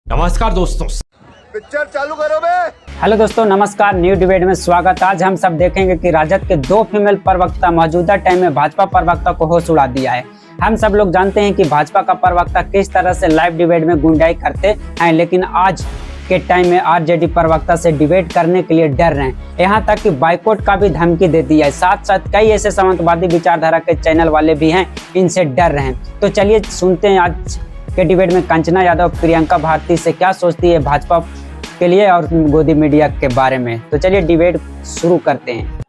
नमस्कार दोस्तों, पिक्चर चालू करो बे। हेलो दोस्तों, नमस्कार। न्यू डिबेट में स्वागत। आज हम सब देखेंगे कि राजद के दो फीमेल प्रवक्ता मौजूदा टाइम में भाजपा प्रवक्ता को होश उड़ा दिया है। हम सब लोग जानते हैं कि भाजपा का प्रवक्ता किस तरह से लाइव डिबेट में गुंडाई करते हैं, लेकिन आज के टाइम में आरजेडी प्रवक्ता से डिबेट करने के लिए डर रहे हैं। यहाँ तक कि बाइकआउट का भी धमकी दे दी है। साथ साथ कई ऐसे सामंतवादी विचारधारा के चैनल वाले भी हैं, इनसे डर रहे हैं। तो चलिए सुनते हैं आज के डिबेट में कंचना यादव प्रियंका भारती से क्या सोचती है भाजपा के लिए और गोदी मीडिया के बारे में। तो चलिए डिबेट शुरू करते हैं।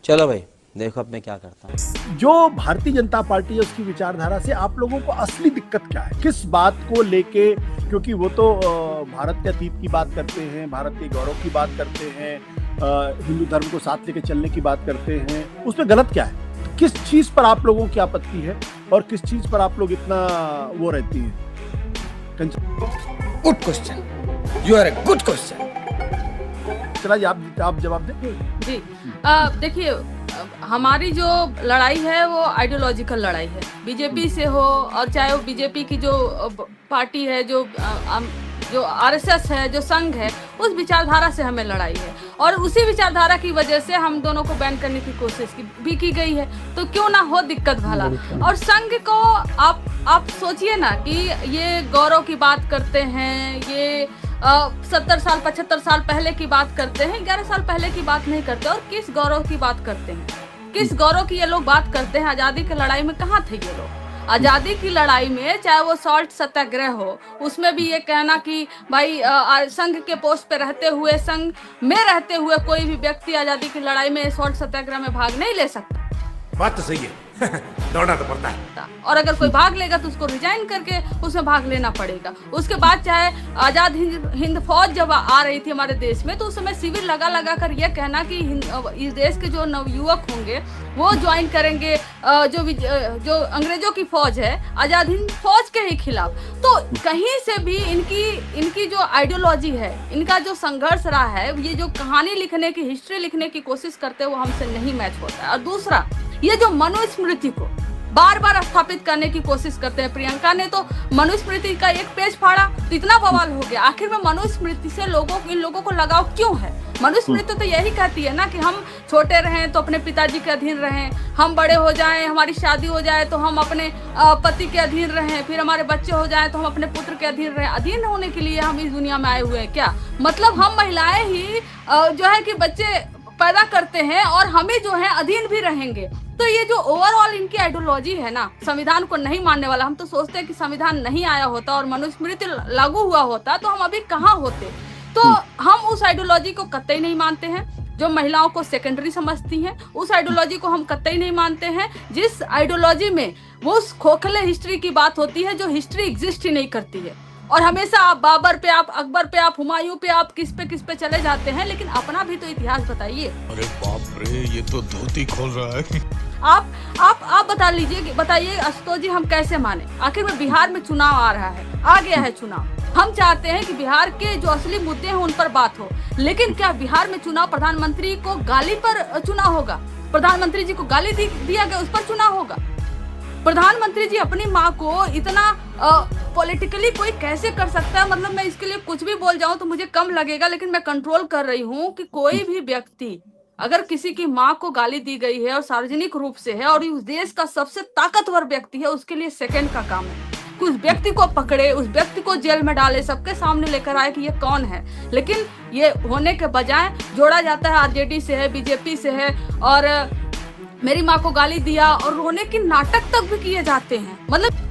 चलो भाई, देखो अब मैं क्या करता हूँ। जो भारतीय जनता पार्टी है उसकी विचारधारा से आप लोगों को असली दिक्कत क्या है, किस बात को लेके? क्योंकि वो तो भारत के अतीत की बात करते हैं, भारत के गौरव की बात करते हैं, हिंदू धर्म को साथ लेके चलने की बात करते हैं। उसमें गलत क्या है? किस चीज पर आप लोगों की आपत्ति है और किस चीज पर आप लोग इतना वो रहती है? Good question, you are a good question. चला आप जवाब दें। जी देखिए, हमारी जो लड़ाई है वो आइडियोलॉजिकल लड़ाई है। बीजेपी से हो और चाहे वो बीजेपी की जो पार्टी है, जो आरएसएस है, जो संघ है, उस विचारधारा से हमें लड़ाई है। और उसी विचारधारा की वजह से हम दोनों को बैन करने की कोशिश भी की गई है। तो क्यों ना हो दिक्कत भला। और संघ को आप सोचिए ना कि ये गौरव की बात करते हैं, ये 70 साल 75 साल पहले की बात करते हैं, 11 साल पहले की बात नहीं करते। और किस गौरव की बात करते हैं, किस गौरव की ये लोग बात करते हैं? आजादी की लड़ाई में कहाँ थे ये लोग? आजादी की लड़ाई में चाहे वो सॉल्ट सत्याग्रह हो, उसमें भी ये कहना कि भाई संघ के पोस्ट पे रहते हुए, संघ में रहते हुए कोई भी व्यक्ति आजादी की लड़ाई में सॉल्ट सत्याग्रह में भाग नहीं ले सकता। बात तो सही है। दौड़ना तो पड़ता है। और अगर कोई भाग लेगा तो उसको रिजाइन करके उसमें भाग लेना पड़ेगा। उसके बाद चाहे आजाद हिंद फौज जब आ रही थी हमारे देश में, तो उस समय शिविर लगा कर यह कहना कि इस देश के जो नवयुवक होंगे वो ज्वाइन करेंगे जो अंग्रेजों की फौज है, आजाद हिंद फौज के ही खिलाफ। तो कहीं से भी इनकी जो आइडियोलॉजी है, इनका जो संघर्ष रहा है, ये जो कहानी लिखने की, हिस्ट्री लिखने की कोशिश करते हैं, वो हमसे नहीं मैच होता है। और दूसरा, ये जो मनुस्मृति को बार बार स्थापित करने की कोशिश करते हैं। प्रियंका ने तो मनुस्मृति का एक पेज फाड़ा तो इतना बवाल हो गया। आखिर में मनुस्मृति से इन लोगों को लगाव क्यों है? मनुस्मृति तो यही कहती है ना कि हम छोटे रहें तो अपने पिताजी के अधीन रहें, हम बड़े हो जाएं, हमारी शादी हो जाए तो हम अपने पति के अधीन रहें, फिर हमारे बच्चे हो जाएं तो हम अपने पुत्र के अधीन रहें। अधीन होने के लिए हम इस दुनिया में आए हुए हैं क्या? मतलब हम महिलाएं ही जो है कि बच्चे पैदा करते हैं और हमें जो है अधीन भी रहेंगे। तो ये जो ओवरऑल इनकी आइडियोलॉजी है ना, संविधान को नहीं मानने वाला। हम तो सोचते हैं कि संविधान नहीं आया होता और मनुस्मृति लागू हुआ होता तो हम अभी कहाँ होते। तो हम उस आइडियोलॉजी को कतई नहीं मानते हैं जो महिलाओं को सेकेंडरी समझती हैं। उस आइडियोलॉजी को हम कतई नहीं मानते हैं जिस आइडियोलॉजी में वो उस खोखले हिस्ट्री की बात होती है जो हिस्ट्री एग्जिस्ट ही नहीं करती है। और हमेशा आप बाबर पे, आप अकबर पे, आप हुमायूं पे, आप किस पे चले जाते हैं, लेकिन अपना भी तो इतिहास बताइए। अरे बाप रे, ये तो धोती खोल रहा है। आप बता लीजिए, बताइए आशुतोष जी, हम कैसे माने? आखिर में बिहार में चुनाव आ रहा है, आ गया है चुनाव। हम चाहते हैं कि बिहार के जो असली मुद्दे हैं उन पर बात हो, लेकिन क्या बिहार में चुनाव प्रधानमंत्री को गाली पर चुनाव होगा? प्रधानमंत्री जी को गाली दिया गया, उस पर चुनाव होगा? प्रधानमंत्री जी अपनी माँ को इतना पॉलिटिकली कोई कैसे कर सकता है? मतलब मैं इसके लिए कुछ भी बोल जाऊं तो मुझे कम लगेगा, लेकिन मैं कंट्रोल कर रही हूँ कि कोई भी व्यक्ति अगर किसी की माँ को गाली दी गई है और सार्वजनिक रूप से है और उस देश का सबसे ताकतवर व्यक्ति है, उसके लिए सेकंड का काम है कि उस व्यक्ति को पकड़े, उस व्यक्ति को जेल में डाले, सबके सामने लेकर आए कि ये कौन है। लेकिन ये होने के बजाय जोड़ा जाता है आरजेडी से है, बीजेपी से है, और मेरी माँ को गाली दिया और रोने के नाटक तक भी किए जाते हैं। मतलब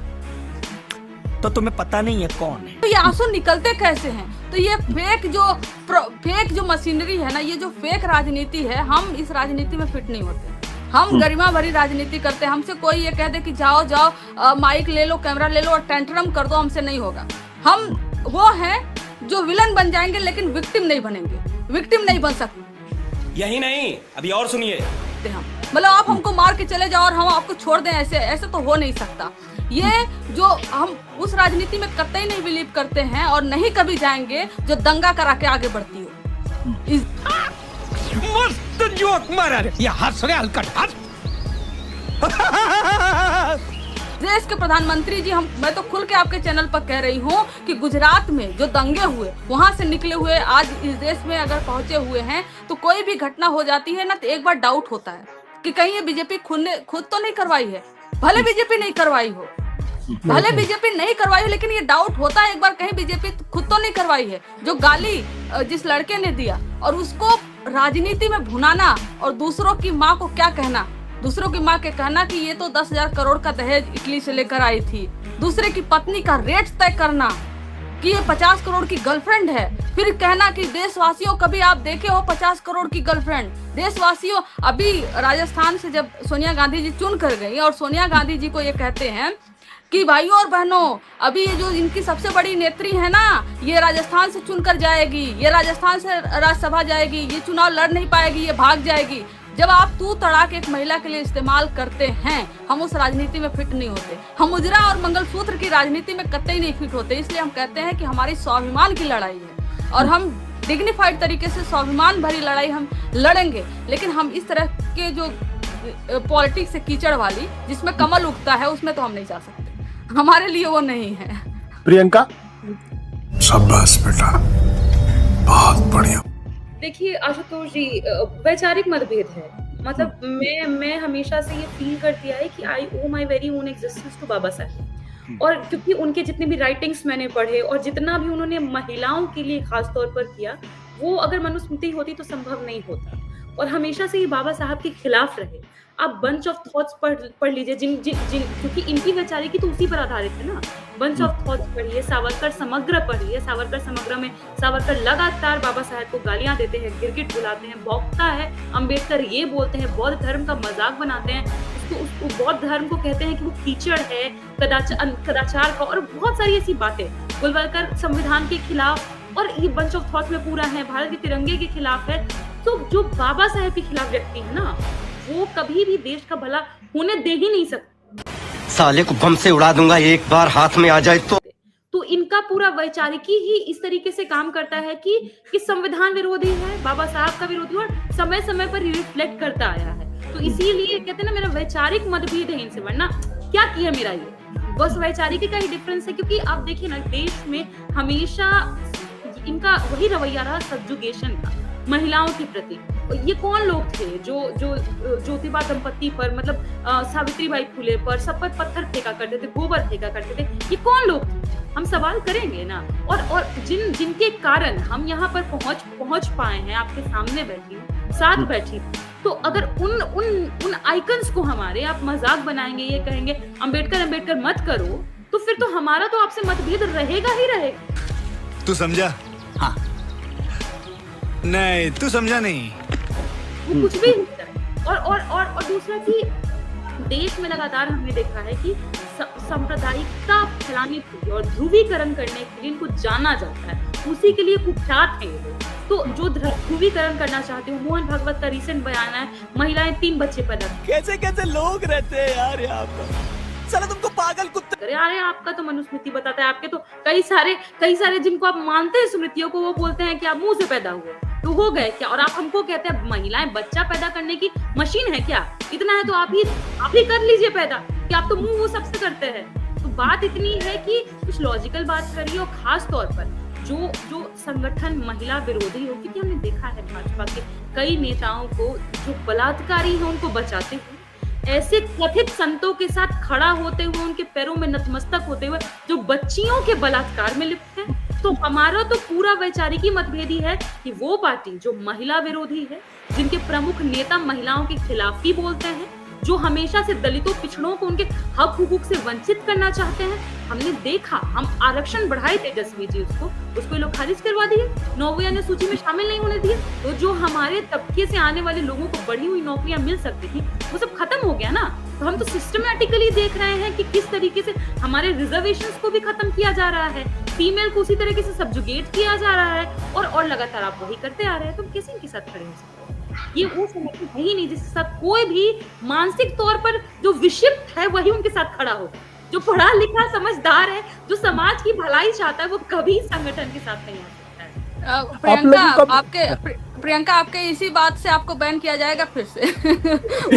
तो तुम्हें पता नहीं है कौन है? तो ये आंसू निकलते कैसे हैं? तो ये फेक जो मशीनरी है ना, ये जो फेक राजनीति है, हम इस राजनीति में फिट नहीं होते। हम गरिमा भरी राजनीति करते हैं। हमसे कोई ये कह दे कि जाओ माइक ले लो, कैमरा ले लो और टेंट्रम कर दो, हमसे नहीं होगा। हम वो हैं जो विलन बन जाएंगे लेकिन विक्टिम नहीं बनेंगे, विक्टिम नहीं बन सकते। यही नहीं, अभी और सुनिए। हम मतलब आप हमको मार के चले जाओ और हम आपको छोड़ दें, ऐसे तो हो नहीं सकता। ये जो हम उस राजनीति में कतई नहीं बिलीव करते हैं और नहीं कभी जाएंगे जो दंगा करा के आगे बढ़ती हो। मस्त जोक मारा रे, ये हंस रहे हलकट हंस। देश के प्रधानमंत्री जी, मैं तो खुल के आपके चैनल पर कह रही हूँ कि गुजरात में जो दंगे हुए, वहां से निकले हुए आज इस देश में अगर पहुंचे हुए हैं, तो कोई भी घटना हो जाती है ना, तो एक बार डाउट होता है कि कहीं ये बीजेपी खुद तो नहीं करवाई है। भले बीजेपी नहीं करवाई हो, लेकिन ये डाउट होता है एक बार, कहीं बीजेपी खुद तो नहीं करवाई है। जो गाली जिस लड़के ने दिया और उसको राजनीति में भुनाना, और दूसरों की माँ को क्या कहना, दूसरों की माँ के कहना कि ये तो 10,000 करोड़ का दहेज इटली से लेकर आई थी, दूसरे की पत्नी का रेट तय करना कि ये 50 करोड़ की गर्लफ्रेंड है, फिर कहना कि देशवासियों कभी आप देखे हो 50 करोड़ की गर्लफ्रेंड। देशवासियों, अभी राजस्थान से जब सोनिया गांधी जी चुन कर गई और सोनिया गांधी जी को ये कहते हैं कि भाइयों और बहनों, अभी ये जो इनकी सबसे बड़ी नेत्री है ना, ये राजस्थान से चुनकर जाएगी, ये राजस्थान से राज्यसभा जाएगी, ये चुनाव लड़ नहीं पाएगी, ये भाग जाएगी। जब आप तू तड़ाक एक महिला के लिए इस्तेमाल करते हैं, हम उस राजनीति में फिट नहीं होते। हम उजरा और मंगलसूत्र की राजनीति में कतई नहीं फिट होते। इसलिए हम कहते हैं कि हमारी स्वाभिमान की लड़ाई है और हम डिग्निफाइड तरीके से स्वाभिमान भरी लड़ाई हम लड़ेंगे। लेकिन हम इस तरह के जो पॉलिटिक्स है कीचड़ वाली, जिसमें कमल उगता है, उसमें तो हम नहीं जा सकते। हमारे लिए वो नहीं है। प्रियंका, शाबाश बेटा, बहुत बढ़िया। देखिए आशुतोष जी, वैचारिक मतभेद है। मतलब मैं हमेशा से ये फील करती आई कि I O my very own existence to Baba Sahab, और क्योंकि उनके जितने भी राइटिंग्स मैंने पढ़े और जितना भी उन्होंने महिलाओं के लिए खास तौर पर किया, वो अगर मनुस्मृति होती तो संभव नहीं होता। और हमेशा से ये बाबा साहब के खिलाफ रहे। आप बंच ऑफ थॉट्स पढ़ लीजिए, क्योंकि इनकी वैचारिकी तो उसी पर आधारित है ना। बंच ऑफ थॉट्स पढ़िए, सावरकर समग्र पढ़िए। सावरकर समग्र में सावरकर लगातार बाबा साहब को गालियां देते हैं, गिरगिट बुलाते हैं, भौंकता है। अंबेडकर ये बोलते हैं, बौद्ध धर्म का मजाक बनाते हैं, उसको बौद्ध धर्म को कहते हैं कि वो कीचड़ है, कदाचार का, और बहुत सारी ऐसी बातें। गोलवलकर संविधान के खिलाफ, और ये बंच ऑफ थॉट्स में पूरा है, भारत के तिरंगे के खिलाफ है। तो जो बाबा साहब के खिलाफ व्यक्ति है ना, वो कभी भी देश का भला होने दे ही नहीं सकते। साले को बम से उड़ा दूंगा एक बार हाथ में आ जाए तो इनका पूरा वैचारिकी ही इस तरीके से काम करता है कि संविधान विरोधी है, बाबा साहब का विरोधी, और समय समय पर रिफ्लेक्ट करता आया है। तो इसीलिए कहते हैं ना, मेरा वैचारिक मतभेद है इनसे, वरना क्या किया मेरा ये, बस वैचारिकी का ही डिफरेंस है। क्योंकि आप देखिए ना, देश में हमेशा इनका वही रवैया रहा सब्जुगेशन का महिलाओं के प्रति। ये कौन लोग थे जो ज्योतिबा दंपति पर, मतलब सावित्रीबाई फुले पर सब पर पत्थर फेंका करते थे, गोबर फेंका करते थे? ये कौन लोग थे? हम सवाल करेंगे ना। और जिनके कारण हम यहाँ पर पहुंच पाए हैं, आपके सामने बैठी हूँ, साथ बैठी, तो अगर उन आइकन्स को हमारे आप मजाक बनाएंगे, ये कहेंगे अंबेडकर मत करो, तो फिर तो हमारा तो आपसे मतभेद रहेगा ही रहेगा। तू समझा? हाँ। नहीं, तू समझा नहीं। वो कुछ भी होता है। और दूसरा कि देश में लगातार हमने देखा है कि सांप्रदायिकता फैलाने के लिए और ध्रुवीकरण करने के लिए इनको जाना जाता है, उसी के लिए कुख्यात है ये लोग। तो जो ध्रुवीकरण करना चाहते हो, मोहन भागवत का रिसेंट बयान है, महिलाएं 3 बच्चे पैदा। कैसे लोग रहते हैं यार यहाँ पर, साला तुमको पागल कुत्ते। अरे आपका तो मनुस्मृति बताता है, आपके तो कई सारे जिनको आप मानते हैं स्मृतियों को, वो बोलते हैं कि आप मुंह से पैदा हुए तो हो गए क्या, और आप हमको कहते हैं महिलाएं बच्चा पैदा करने की मशीन है क्या? इतना है तो आप ही कर लीजिए पैदा, कि आप तो मुंह वो सबसे करते हैं। तो बात इतनी है कि कुछ लॉजिकल बात करिए, और खास तौर पर जो संगठन महिला विरोधी हो, क्योंकि हमने देखा है भाजपा के कई नेताओं को जो बलात्कारी हैं उनको बचाते हुए, ऐसे कथित संतों के साथ खड़ा होते हुए, उनके पैरों में नतमस्तक होते हुए, जो बच्चियों के बलात्कार में लिप्त हैं। तो हमारा तो पूरा वैचारिकी मतभेदी है कि वो पार्टी जो महिला विरोधी है, जिनके प्रमुख नेता महिलाओं के खिलाफ ही बोलते हैं, जो हमेशा से दलितों पिछड़ों को उनके हक हुकूक से वंचित करना चाहते हैं। हमने देखा, हम आरक्षण बढ़ाए तेजस्वी जी, उसको लोग खारिज करवा दिए, 9वीं अन्य सूची में शामिल नहीं होने दिए। तो जो हमारे तबके से आने वाले लोगों को बढ़ी हुई नौकरियां मिल सकती थी, वो सब खत्म हो गया ना। तो हम तो सिस्टमैटिकली देख रहे हैं कि किस तरीके से हमारे रिजर्वेशंस को भी खत्म किया जा रहा है, फीमेल को उसी तरीके से सब्जुगेट किया जा रहा है, और लगातार आप वही करते आ रहे हैं। तो कैसे इनके साथ खड़े हो सकते? ये वो संगठन है ही नहीं जिसके साथ कोई भी मानसिक तौर पर जो विक्षिप्त है वही उनके साथ खड़ा होगा। जो पढ़ा लिखा समझदार है, जो समाज की भलाई चाहता है, वो कभी संगठन के साथ नहीं आ सकता है। प्रियंका, आपके इसी बात से आपको बैन किया जाएगा फिर से।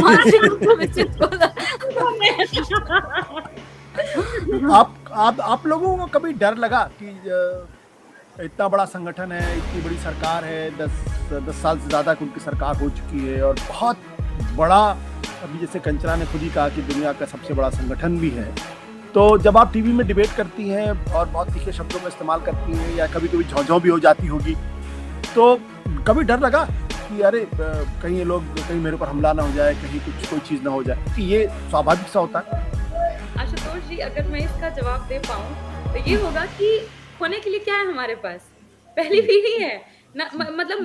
मानसिक रूप से विक्षिप्त आप लोगों को कभी डर लगा कि इतना बड़ा संगठन है, इतनी बड़ी सरकार है, 10 साल से ज़्यादा उनकी सरकार हो चुकी है और बहुत बड़ा, अभी जैसे कंचना ने खुद ही कहा कि दुनिया का सबसे बड़ा संगठन भी है, तो जब आप टीवी में डिबेट करती हैं और बहुत तीखे शब्दों का इस्तेमाल करती हैं या कभी कभी झौझौ भी हो जाती होगी, तो कभी डर लगा कि अरे कहीं ये लोग, कहीं मेरे ऊपर हमला ना हो जाए, कहीं कुछ कोई चीज़ ना हो जाए, कि ये स्वाभाविक सा होता है? आशुतोष जी, अगर मैं इसका जवाब दे पाऊँ तो ये होगा कि होने के लिए क्या है हमारे पास, पहली पीढ़ी है ना। मतलब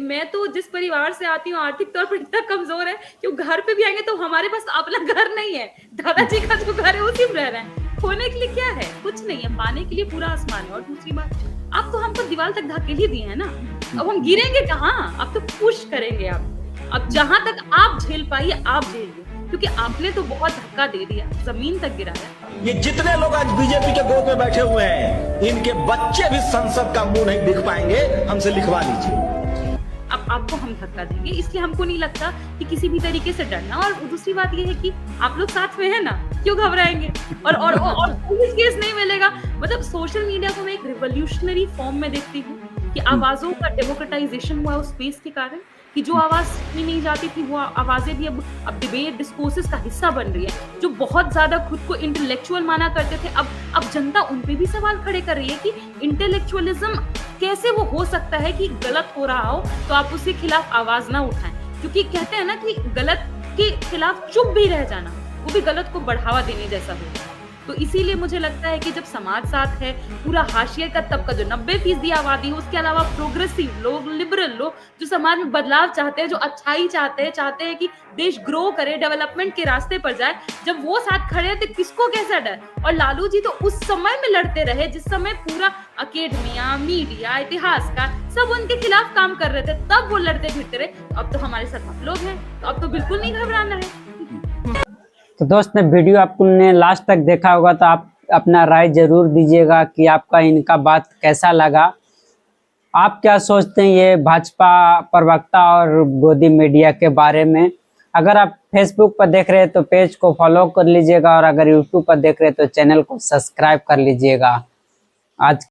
मैं तो जिस परिवार से आती हूँ आर्थिक तौर पर इतना कमजोर है कि वो घर पे भी आएंगे तो हमारे पास अपना घर नहीं है, दादाजी का जो घर है उसी में रह रहे हैं। होने के लिए क्या है, कुछ नहीं है, पाने के लिए पूरा आसमान है। और दूसरी बात, आप तो हमको दीवार तक धकेल ही दिए है ना, अब हम गिरेंगे कहाँ, अब तो पुश करेंगे आप। अब जहां तक आप झेल पाइए आप झेलिए, क्योंकि आपने तो बहुत धक्का दे दिया, जमीन तक गिराया। ये जितने लोग आज बीजेपी के गोद में बैठे हुए हैं, इनके बच्चे भी संसद का मुंह नहीं दिख पाएंगे, हमसे लिखवा लीजिए। अब आपको हम धक्का देंगे, इसलिए हमको नहीं लगता कि किसी भी तरीके से डरना। और दूसरी बात ये है कि आप लोग साथ में है ना, क्यों घबराएंगे? और पुलिस केस नहीं मिलेगा। मतलब सोशल मीडिया को मैं एक रिवोल्यूशनरी फॉर्म में देखती हूँ कि आवाजों का डेमोक्रेटाइजेशन हुआ उस स्पेस के कारण, कि जो आवाज सुनी नहीं जाती थी वो आवाजें भी अब डिबेट डिस्कोर्सेस का हिस्सा बन रही है। जो बहुत ज्यादा खुद को इंटेलेक्चुअल माना करते थे, अब जनता उन पे भी सवाल खड़े कर रही है कि इंटेलेक्चुअलिज्म कैसे वो हो सकता है कि गलत हो रहा हो तो आप उसके खिलाफ आवाज ना उठाएं। क्योंकि कहते हैं ना कि गलत के खिलाफ चुप भी रह जाना वो भी गलत को बढ़ावा देने जैसा होता है। तो इसीलिए मुझे लगता है कि जब समाज साथ है, पूरा हाशिए का तबका जो 90% आबादी है, उसके अलावा प्रोग्रेसिव लोग, लिबरल लोग जो समाज में बदलाव चाहते हैं, जो अच्छाई चाहते हैं कि देश ग्रो करे, डेवलपमेंट के रास्ते पर जाए, जब वो साथ खड़े हैं तो किसको कैसा डर? और लालू जी तो उस समय में लड़ते रहे जिस समय पूरा अकेडमिया, मीडिया, इतिहासकार सब उनके खिलाफ काम कर रहे थे, तब वो लड़ते भिड़ते रहे। अब तो हमारे साथ आप लोग हैं, तो अब तो बिल्कुल नहीं घबराना है। तो दोस्त, वीडियो आपने लास्ट तक देखा होगा तो आप अपना राय जरूर दीजिएगा कि आपका इनका बात कैसा लगा। आप क्या सोचते हैं ये भाजपा प्रवक्ता और गोदी मीडिया के बारे में? अगर आप फेसबुक पर देख रहे हैं तो पेज को फॉलो कर लीजिएगा और अगर यूट्यूब पर देख रहे हैं तो चैनल को सब्सक्राइब कर लीजिएगा। आज